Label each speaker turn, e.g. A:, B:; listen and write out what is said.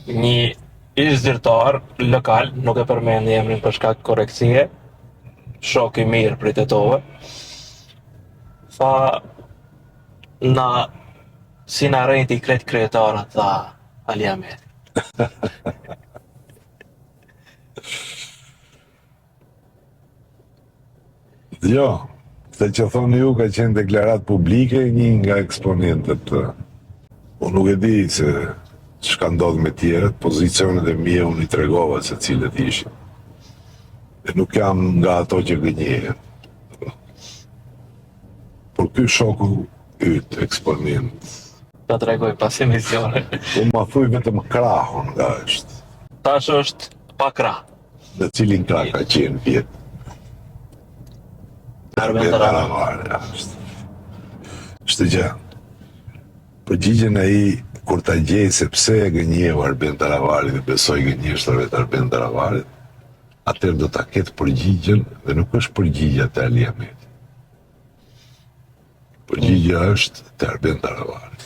A: një ish zyrtar lokal, nuk e përmend emrin për shkak korrektësie, shok i mirë prej Tetove, tha na si na rejti kret kryetarët, tha Ali Ahmeti.
B: Jo, këtë që thoni ju ka qenë deklarat publike një nga eksponentët. Unë nuk e di se çka ndodh me tjerët, pozicionet e mia unë i tregova se cilët ishin. E nuk jam nga ato që gënjehen. Por ky shoku yt, eksponent,
A: Ta tregoj pas emisione.
B: unë ma thuj vetëm krahun nga është.
A: Tash është pa krah.
B: Në cilin krah ka qenë vjetë.
A: Arben Taravari.
B: Shtë gjë. Përgjigjen ai kur ta gjej se pse e gënjeu Arben Taravari dhe besoj gënjeshtrave të Arben Taravarit, atëherë do ta ketë përgjigjen dhe nuk është përgjigja te Ali Ahmeti. Përgjigja është te Arben Taravari.